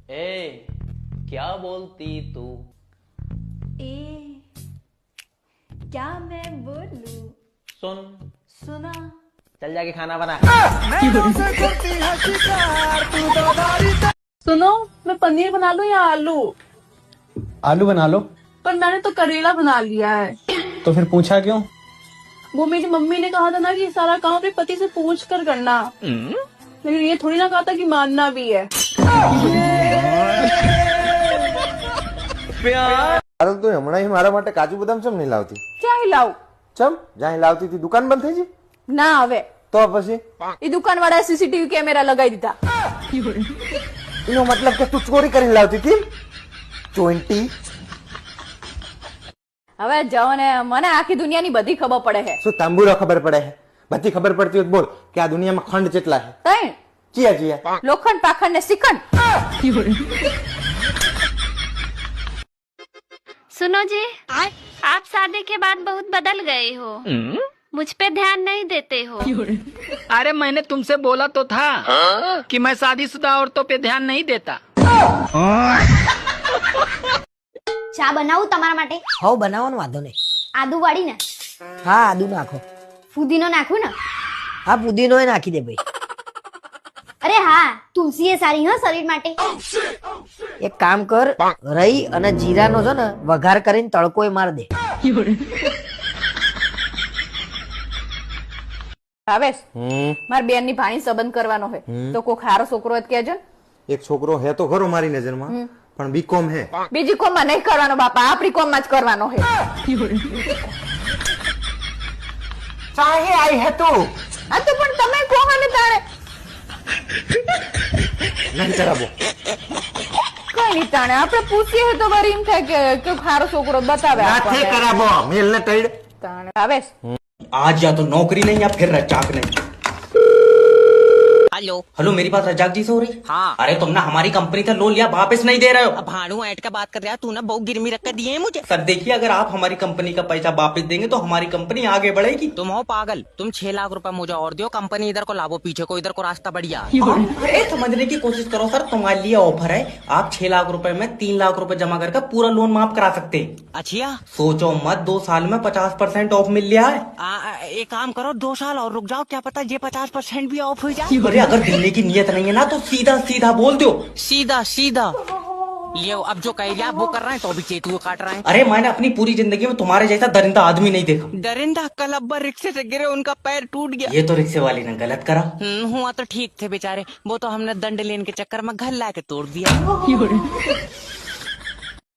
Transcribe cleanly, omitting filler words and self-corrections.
ए क्या बोलती तू? ए क्या मैं बोलूं? सुन, सुना? चल जाके खाना बना। सुनो, मैं पनीर बना लूं या आलू? आलू बना लो। पर मैंने तो करेला बना लिया है। तो फिर पूछा क्यों? वो मेरी मम्मी ने कहा था ना कि सारा काम अपने पति से पूछ कर करना, लेकिन ये थोड़ी ना कहा था कि मानना भी है। અરે તું હમણાં મારા માટે કાજુ બદામ ચમ નહીં લાવતી? ક્યાં લાવ? ચમ જ્યાં લાવતી હતી દુકાન બંધ થઈ ગઈ? ના હવે તો પછી એ દુકાન વાળા સીસીટીવી કેમેરા લગાવી દીધા. એનો મતલબ કે તું ચોરી કરીને લાવતી હતી? 20 હવે જાઓ ને, મને આખી દુનિયાની બધી ખબર પડે છે. શું તાંબુરો ખબર પડે છે? બધી ખબર પડતી હોય તો બોલ કે આ દુનિયામાં ખંડ કેટલા છે? ત્રણ. ચિયા ચિયા? લોખંડ, પાખંડ ને શ્રીખંડ. सुनो जी, आप शादी के बाद बहुत बदल गए हो, मुझ पे ध्यान नहीं देते हो. अरे मैंने तुमसे बोला तो था कि मैं शादीशुदा औरतों पे ध्यान नहीं देता. ચા બનાવું તમારા માટે? હવ બનાવવાનો વાંધો નહીં. આદુ વાળી ને? હા આદુ નાખો. ફુદીનો નાખું ને? હા પુદીનો એ નાખી દે ભાઈ. અરે હા, તુલસી એ સારી હા શરીર માટે. એક કામ કર, રહી અને જીરાનો છે ને વઘાર કરીને તડકો એ માર દે. ભાવેશ, મારી બેન ની ભાણી સંબંધ કરવાનો છે તો કોઈ ખારો છોકરો જ કહેજો ને. એક છોકરો હે તો ખરો મારી નજરમાં, પણ બીકોમ હે. બીજી કોમ માં નહીં કરવાનો બાપા, આપણી કોમ માં જ કરવાનો છે. ચાહે આઈ હે તું આ તો પણ તમે કહો ને તાણે નહીં કરાવો. કઈ નહીં તાણે આપણે પૂછીએ તો વળી એમ થાય કે ખારો છોકરો બતાવે નથી આપણને. કરાવો મેલ ને તૈડ. તાણે ભાવેશ, आज या तो नौकरी नहीं या फिर रजाक नहीं. हेलो हेलो मेरी बात रजाक जी से हो रही? हाँ. अरे तुमने हमारी कंपनी का लोन लिया, वापस नहीं दे रहे हो. अब भाड़ू ऐट का बात कर रहा है तू ना बहुत गिरवी रख कर दिए है मुझे. सर देखिए, अगर आप हमारी कंपनी का पैसा वापस देंगे तो हमारी कंपनी आगे बढ़ेगी. तुम हो पागल, तुम 6 लाख रुपए मुझे और दो, कंपनी इधर को लाभो, पीछे को इधर को रास्ता बढ़िया. अरे समझने की कोशिश करो सर, तुम्हारे लिए ऑफर है. आप 6 लाख रुपए में 3 लाख रुपए जमा करके पूरा लोन माफ करा सकते हैं. अच्छा, सोचो मत, 2 साल में 50% ऑफ मिल लिया है. एक काम करो 2 साल और रुक जाओ, क्या पता ये 50% भी ऑफ हो जाए. अरे अगर देने की नीयत नहीं है ना तो सीधा सीधा बोल दो. सीधा सीधा लियो. अब जो कह लिया वो कर रहे हैं तो भी चेतु को काट रहे हैं. अरे मैंने अपनी पूरी जिंदगी में तुम्हारे जैसा दरिंदा आदमी नहीं देखा. दरिंदा कल अब्बा रिक्शे से गिरे, उनका पैर टूट गया. ये तो रिक्शे वाली ने गलत करा. हुआ तो ठीक थे बेचारे, वो तो हमने दंड लेने के चक्कर में घर ला के तोड़ दिया.